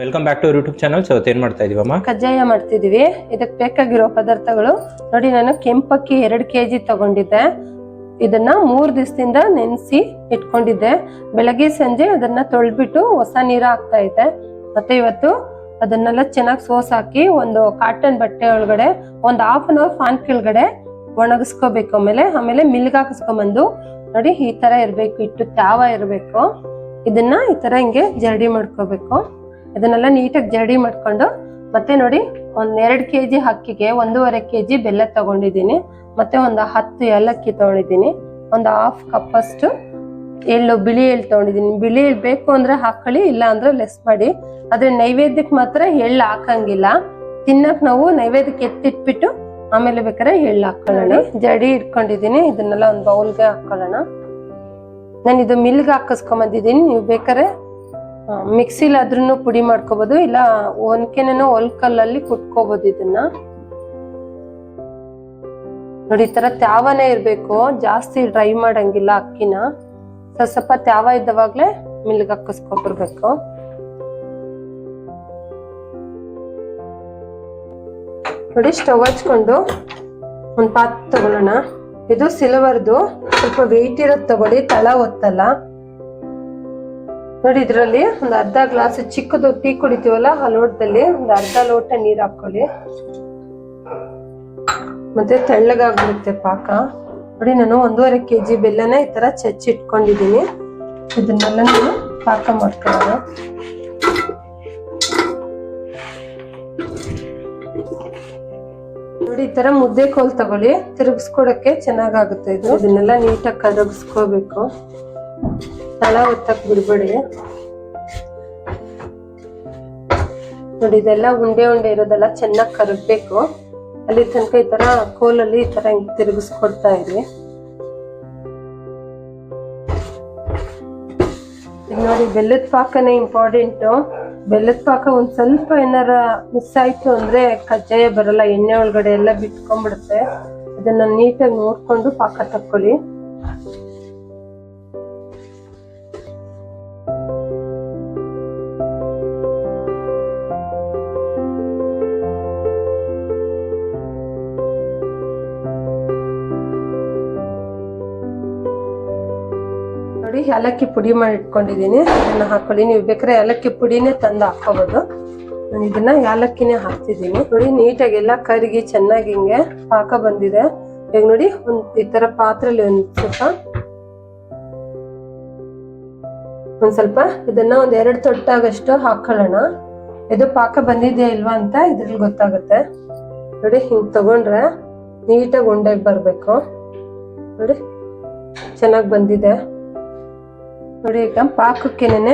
Welcome back to YouTube channel. So ಏನ್ ಮಾಡ್ತಾ ಇದೀವಮ್ಮ? ಕಜ್ಜಾಯ ಮಾಡ್ತಿದೀವಿ. ಇದಕ್ಕೆ ಬೇಕಾಗಿರೋ ಪದಾರ್ಥಗಳು ನೋಡಿ. ನಾನು ಕೆಂಪಕ್ಕಿ 2 kg ತಗೊಂಡಿದ್ದೆ. ಇದನ್ನ 3 ದಿವಸದಿಂದ ನೆನೆಸಿ ಇಟ್ಕೊಂಡಿದ್ದೆ. ಬೆಳಗ್ಗೆ ಸಂಜೆ ಅದನ್ನ ತೊಳ್ಬಿಟ್ಟು ಹೊಸ ನೀರ ಹಾಕ್ತಾ ಇದ್ದೆ. ಮತ್ತೆ ಇವತ್ತು ಅದನ್ನೆಲ್ಲ ಚೆನ್ನಾಗಿ ಸೋಸ್ ಹಾಕಿ ಒಂದು ಕಾಟನ್ ಬಟ್ಟೆ ಒಳಗಡೆ ಒಂದು 1/2 hour ಫ್ಯಾನ್ ಕೆಳಗಡೆ ಒಣಗಿಸ್ಕೋಬೇಕು. ಆಮೇಲೆ ಮಿಲ್ಗ್ ಹಾಕಿಸ್ಕೊಂಬಂದು ನೋಡಿ ಈ ತರ ಇರ್ಬೇಕು, ಇಟ್ಟು ತ್ಯಾವ ಇರ್ಬೇಕು. ಇದನ್ನ ಈ ತರ ಹಿಂಗೆ ಜರಡಿ ಮಾಡ್ಕೋಬೇಕು. ಇದನ್ನೆಲ್ಲ ನೀಟಾಗಿ ಜರಡಿ ಮಾಡ್ಕೊಂಡು ಮತ್ತೆ ನೋಡಿ 2 kg ಅಕ್ಕಿಗೆ 1.5 kg ಬೆಲ್ಲ ತಗೊಂಡಿದ್ದೀನಿ. ಮತ್ತೆ ಒಂದು 10 ಏಲಕ್ಕಿ ತಗೊಂಡಿದ್ದೀನಿ. ಒಂದು 1/2 ಕಪ್ ಅಷ್ಟು ಬಿಳಿ ಎಳ್ಳು ತಗೊಂಡಿದ್ದೀನಿ. ಬಿಳಿ ಎಳ್ಳು ಬೇಕು ಅಂದ್ರೆ ಹಾಕೊಳ್ಳಿ, ಇಲ್ಲ ಅಂದ್ರೆ ಲೆಸ್ ಮಾಡಿ. ಆದ್ರೆ ನೈವೇದ್ಯಕ್ಕೆ ಮಾತ್ರ ಎಳ್ಳು ಹಾಕಂಗಿಲ್ಲ. ತಿನ್ನಕ್ ನಾವು ನೈವೇದ್ಯಕ್ಕೆ ಎತ್ತಿಟ್ಬಿಟ್ಟು ಆಮೇಲೆ ಬೇಕಾದ್ರೆ ಎಳ್ಳು ಹಾಕೊಳ್ಳೋಣ. ಜಡಿ ಇಟ್ಕೊಂಡಿದ್ದೀನಿ. ಇದನ್ನೆಲ್ಲ ಒಂದು ಬೌಲ್ಗೆ ಹಾಕೊಳ್ಳೋಣ. ನಾನು ಇದು ಮಿಲ್ಗೆ ಹಾಕಿಸ್ಕೊಂಡ್ ಬಂದಿದ್ದೀನಿ. ನೀವು ಬೇಕಾದ್ರೆ ಮಿಕ್ಸಿಲಿ ಆದ್ರೂ ಪುಡಿ ಮಾಡ್ಕೋಬಹುದು, ಇಲ್ಲ ಒನ್ಕೆನ ಒಲ್ಕಲ್ಲಲ್ಲಿ ಕುಟ್ಕೋಬಹುದು. ಇದನ್ನ ನೋಡಿ ಈ ತರ ತ್ಯಾವನೇ ಇರ್ಬೇಕು, ಜಾಸ್ತಿ ಡ್ರೈ ಮಾಡಂಗಿಲ್ಲ. ಅಕ್ಕಿನ ಸ್ವಲ್ಪ ತ್ಯಾವ ಇದ್ದವಾಗ್ಲೇ ಮಿಲ್ಗೆ ಹಾಕಿಸ್ಕೊಬರ್ಬೇಕು. ನೋಡಿ ಸ್ಟವ್ ಹಚ್ಕೊಂಡು ಒಂದು ಪಾತ್ರೆ ತಗೊಳ್ಳೋಣ. ಇದು ಸಿಲ್ವರ್ದು, ಸ್ವಲ್ಪ ವೆಯ್ಟ್ ಇರೋದು ತಗೊಳ್ಳಿ, ತಳ ಒತ್ತಲ್ಲ. ನೋಡಿ ಇದ್ರಲ್ಲಿ ಒಂದು ಅರ್ಧ ಗ್ಲಾಸ್ ಚಿಕ್ಕದು ಟೀ ಕುಡಿತೀವಲ್ಲ ಆ ಲೋಟದಲ್ಲಿ ಒಂದು ಅರ್ಧ ಲೋಟ ನೀರ್ ಹಾಕೊಳ್ಳಿ. ಮತ್ತೆ ತೆಳ್ಳಗಾಗ್ಬಿಡುತ್ತೆ ಪಾಕ. ನೋಡಿ ನಾನು 1.5 kg ಬೆಲ್ಲನ ಈ ತರ ಚಚ್ಚಿಟ್ಕೊಂಡಿದ್ದೀನಿ. ಇದನ್ನೆಲ್ಲ ನಾನು ಪಾಕ ಮಾಡ್ಕೊಳ್ಳೋಣ. ನೋಡಿ ಈ ತರ ಮುದ್ದೆ ಕೋಲ್ ತಗೊಳ್ಳಿ, ತಿರುಗಿಸ್ಕೊಡಕ್ಕೆ ಚೆನ್ನಾಗಾಗುತ್ತೆ ಇದು. ಇದನ್ನೆಲ್ಲ ನೀಟಾಗಿ ಕರಗಿಸ್ಕೋಬೇಕು, ತಳ ಒತ್ತಕ್ ಬಿಡ್ಬೇಡಿ. ನೋಡಿ ಇದೆಲ್ಲ ಉಂಡೆ ಇರೋದೆಲ್ಲ ಚೆನ್ನಾಗಿ ಕರಗಬೇಕು. ಅಲ್ಲಿ ತನಕ ಈ ತರ ಕೋಲಲ್ಲಿ ಈ ತರ ಹಿಂಗ್ ತಿರುಗಿಸ್ಕೊಡ್ತಾ ಇದ್ವಿ. ನೋಡಿ ಬೆಲ್ಲದ ಪಾಕನೇ ಇಂಪಾರ್ಟೆಂಟು. ಬೆಲ್ಲದ ಪಾಕ ಒಂದ್ ಸ್ವಲ್ಪ ಏನಾರ ಮಿಸ್ ಆಯ್ತು ಅಂದ್ರೆ ಕಜ್ಜಾಯ ಬರಲ್ಲ, ಎಣ್ಣೆ ಒಳಗಡೆ ಎಲ್ಲ ಬಿಟ್ಕೊಂಡ್ಬಿಡುತ್ತೆ. ಇದನ್ನ ನೀಟಾಗಿ ನೋಡ್ಕೊಂಡು ಪಾಕ ತಕ್ಕೊಳ್ಳಿ. ನೋಡಿ ಏಲಕ್ಕಿ ಪುಡಿ ಮಾಡಿ ಇಟ್ಕೊಂಡಿದ್ದೀನಿ, ಇದನ್ನ ಹಾಕೊಳ್ಳಿ. ನೀವು ಬೇಕಾದ್ರೆ ಏಲಕ್ಕಿ ಪುಡಿನೇ ತಂದು ಹಾಕೋಬಹುದು. ನಾನು ಇದನ್ನ ಏಲಕ್ಕಿನೇ ಹಾಕ್ತಿದ್ದೀನಿ. ನೋಡಿ ನೀಟಾಗಿ ಎಲ್ಲ ಕರಗಿ ಚೆನ್ನಾಗಿ ಹಿಂಗೆ ಪಾಕ ಬಂದಿದೆ. ಈಗ ನೋಡಿ ಈ ತರ ಪಾತ್ರೆಯಲ್ಲಿ ಒಂದ್ ಸ್ವಲ್ಪ ಇದನ್ನ 2 ತೊಟ್ಟಾಗಷ್ಟು ಹಾಕೊಳ್ಳೋಣ. ಇದು ಪಾಕ ಬಂದಿದೆಯಾ ಇಲ್ವಾ ಅಂತ ಇದ್ರಲ್ಲಿ ಗೊತ್ತಾಗುತ್ತೆ. ನೋಡಿ ಹಿಂಗ್ ತಗೊಂಡ್ರೆ ನೀಟಾಗಿ ಉಂಡೆಗೆ ಬರ್ಬೇಕು. ನೋಡಿ ಚೆನ್ನಾಗಿ ಬಂದಿದೆ. ನೋಡಿ ಈಗ ಪಾಕಕ್ಕೇನೆ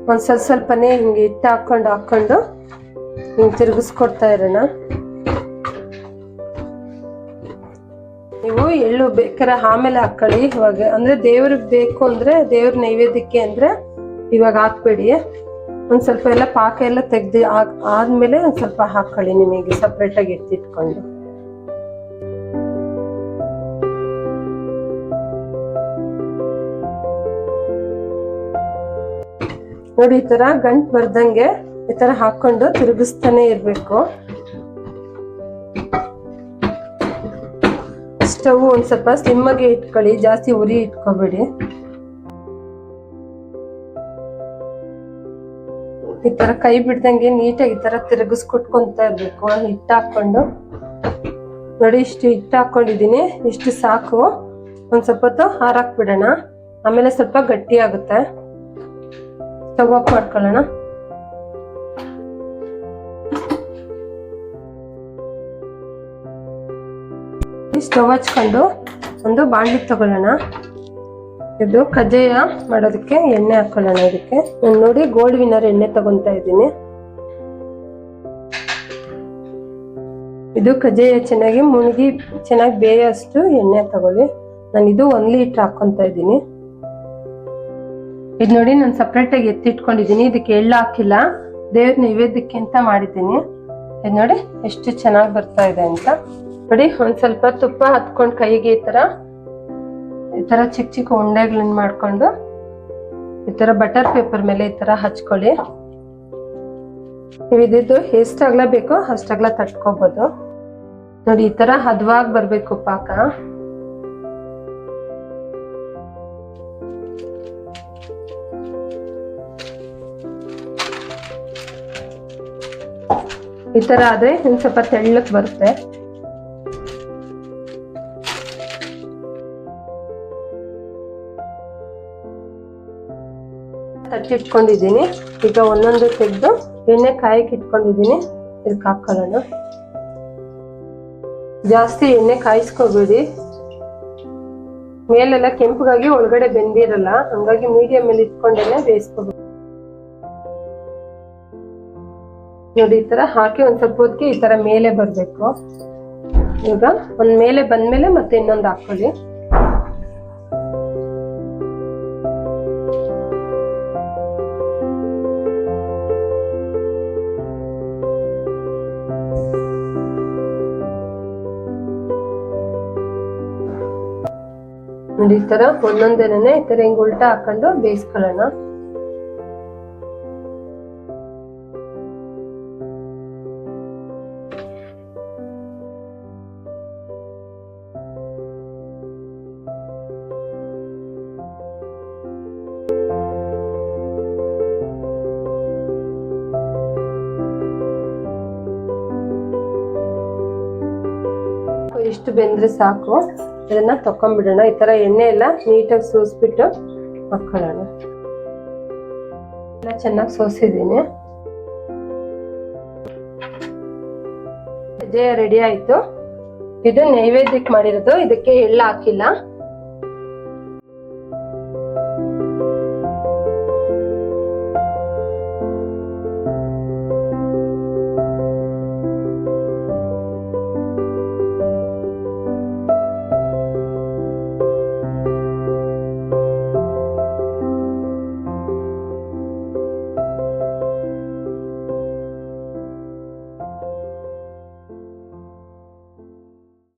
ಒಂದ್ ಸ್ವಲ್ಪನೇ ಹಿಂಗೆ ಹಿಟ್ಟು ಹಾಕೊಂಡು ಹಿಂಗ್ ತಿರುಗಿಸ್ಕೊಡ್ತಾ ಇರೋಣ. ನೀವು ಎಳ್ಳು ಬೇಕಾದ್ರೆ ಆಮೇಲೆ ಹಾಕೊಳ್ಳಿ. ಇವಾಗ ಅಂದ್ರೆ ದೇವ್ರಿಗೆ ಬೇಕು ಅಂದ್ರೆ, ದೇವ್ರ ನೈವೇದ್ಯಕ್ಕೆ ಅಂದ್ರೆ ಇವಾಗ ಹಾಕ್ಬೇಡಿ. ಒಂದ್ ಸ್ವಲ್ಪ ಎಲ್ಲ ಪಾಕ ಎಲ್ಲ ತೆಗ್ದು ಆದ್ಮೇಲೆ ಒಂದ್ ಸ್ವಲ್ಪ ಹಾಕೊಳ್ಳಿ, ನಿಮಗೆ ಸಪ್ರೇಟ್ ಆಗಿ ಎತ್ತಿಟ್ಕೊಂಡು. ನೋಡಿ ಈ ತರ ಗಂಟು ಬರ್ದಂಗೆ ಈ ತರ ಹಾಕೊಂಡು ತಿರುಗಿಸ್ತಾನೆ ಇರ್ಬೇಕು. ಸ್ಟವ್ ಒಂದ್ ಸ್ವಲ್ಪ ಸಿಮ್ಮಗೆ ಇಟ್ಕೊಳ್ಳಿ, ಜಾಸ್ತಿ ಉರಿ ಇಟ್ಕೋಬೇಡಿ. ಈ ತರ ಕೈ ಬಿಡ್ದಂಗೆ ನೀಟಾಗಿ ಈ ತರ ತಿರುಗಿಸ್ಕೊಟ್ಕೊಂತ ಇರ್ಬೇಕು. ಹಿಟ್ಟು ಹಾಕೊಂಡು ನೋಡಿ ಇಷ್ಟು ಹಿಟ್ಟು ಹಾಕೊಂಡಿದೀನಿ, ಇಷ್ಟು ಸಾಕು. ಒಂದ್ ಸ್ವಲ್ಪ ಹೊತ್ತು ಹಾರಾಕ್ ಬಿಡೋಣ, ಆಮೇಲೆ ಸ್ವಲ್ಪ ಗಟ್ಟಿ ಆಗುತ್ತೆ. ಸ್ಟವ್ ಆಫ್ ಮಾಡ್ಕೊಳ್ಳೋಣ. ಸ್ಟವ್ ಹಚ್ಕೊಂಡು ಒಂದು ಬಾಂಡ್ಲಿ ತಗೊಳ್ಳೋಣ. ಇದು ಕಜ್ಜಾಯ ಮಾಡೋದಕ್ಕೆ ಎಣ್ಣೆ ಹಾಕೊಳ್ಳೋಣ. ಇದಕ್ಕೆ ನಾನು ನೋಡಿ ಗೋಲ್ಡ್ ವಿನ್ನರ್ ಎಣ್ಣೆ ತಗೊಂತಾ ಇದ್ದೀನಿ. ಇದು ಕಜ್ಜಾಯ ಚೆನ್ನಾಗಿ ಮುಳುಗಿ ಚೆನ್ನಾಗಿ ಬೇಯೋಷ್ಟು ಎಣ್ಣೆ ತಗೊಳ್ಳಿ. ನಾನು ಇದು 1 ಲೀಟರ್ ಹಾಕೊಂತ ಇದ್ದೀನಿ. ಇದು ನೋಡಿ ನಾನು ಸಪ್ರೇಟ್ ಆಗಿ ಎತ್ತಿಟ್ಕೊಂಡಿದ್ದೀನಿ. ಇದಕ್ಕೆ ಎಳ್ಳು ಹಾಕಿಲ್ಲ, ದೇವ್ರ ನೈವೇದ್ಯಕ್ಕೆ ಅಂತ ಮಾಡಿದ್ದೀನಿ. ಇದು ನೋಡಿ ಎಷ್ಟು ಚೆನ್ನಾಗಿ ಬರ್ತಾ ಇದೆ ಅಂತ. ನೋಡಿ ಒಂದ್ ಸ್ವಲ್ಪ ತುಪ್ಪ ಹತ್ಕೊಂಡು ಕೈಗೆ ಈ ತರ ಚಿಕ್ಕ ಚಿಕ್ಕ ಉಂಡೆಗಳನ್ನ ಮಾಡ್ಕೊಂಡು ಈ ತರ ಬಟರ್ ಪೇಪರ್ ಮೇಲೆ ಈ ತರ ಹಚ್ಕೊಳ್ಳಿ. ನೀವು ಇದಿದ್ದು ಎಷ್ಟಾಗ್ಲ ಬೇಕೋ ಅಷ್ಟಾಗ್ಲ ತಟ್ಕೋಬಹುದು. ನೋಡಿ ಈ ತರ ಹದವಾಗಿ ಬರ್ಬೇಕು ಪಾಕ. ಈ ತರ ಆದ್ರೆ ಇನ್ ಸ್ವಲ್ಪ ತೆಳ್ಳಕ್ ಬರುತ್ತೆ. ತಟ್ಟಿಟ್ಕೊಂಡಿದ್ದೀನಿ. ಈಗ ಒಂದೊಂದು ತೆಗೆದು ಎಣ್ಣೆ ಕಾಯಕ್ಕೆ ಇಟ್ಕೊಂಡಿದ್ದೀನಿ. ಇದಕ್ಕೆ ಹಾಕೊಳ್ಳೋಣ. ಜಾಸ್ತಿ ಎಣ್ಣೆ ಕಾಯಿಸ್ಕೋಬೇಡಿ, ಮೇಲೆಲ್ಲ ಕೆಂಪಗಾಗಿ ಒಳಗಡೆ ಬೆಂದಿರಲ್ಲ, ಹಂಗಾಗಿ ಮೀಡಿಯಂ ಅಲ್ಲಿ ಇಟ್ಕೊಂಡೇನೆ ಬೇಯಿಸ್ಕೋಬೇಕು. ನೋಡಿ ಈ ತರ ಹಾಕಿ ಒಂದ್ ಸ್ವಲ್ಪ ಹೊತ್ತಿಗೆ ಈ ತರ ಮೇಲೆ ಬರ್ಬೇಕು. ಈಗ ಒಂದ್ ಮೇಲೆ ಬಂದ್ಮೇಲೆ ಮತ್ತೆ ಇನ್ನೊಂದು ಹಾಕೊಳ್ಳಿ. ನೋಡಿ ಈ ತರ ಒಂದೊಂದೇನೆ ಈ ತರ ಹಿಂಗ್ ಉಲ್ಟಾ ಹಾಕೊಂಡು ಬೇಯಿಸ್ಕೊಳ್ಳೋಣ. ಇಷ್ಟು ಬೆಂದ್ರೆ ಸಾಕು. ಇದನ್ನ ತಕೊಂಡ್ಬಿಡೋಣ. ಈ ತರ ಎಣ್ಣೆ ಎಲ್ಲ ನೀಟಾಗಿ ಸೋಸ್ಬಿಟ್ಟು ಹಾಕೊಳ್ಳೋಣ. ಎಲ್ಲ ಚೆನ್ನಾಗಿ ಸೋಸಿದ್ದೀನಿ. ರೆಡಿ ಆಯ್ತು. ಇದು ನೈವೇದ್ಯಕ್ಕೆ ಮಾಡಿರೋದು. ಇದಕ್ಕೆ ಎಳ್ಳು ಹಾಕಿಲ್ಲ.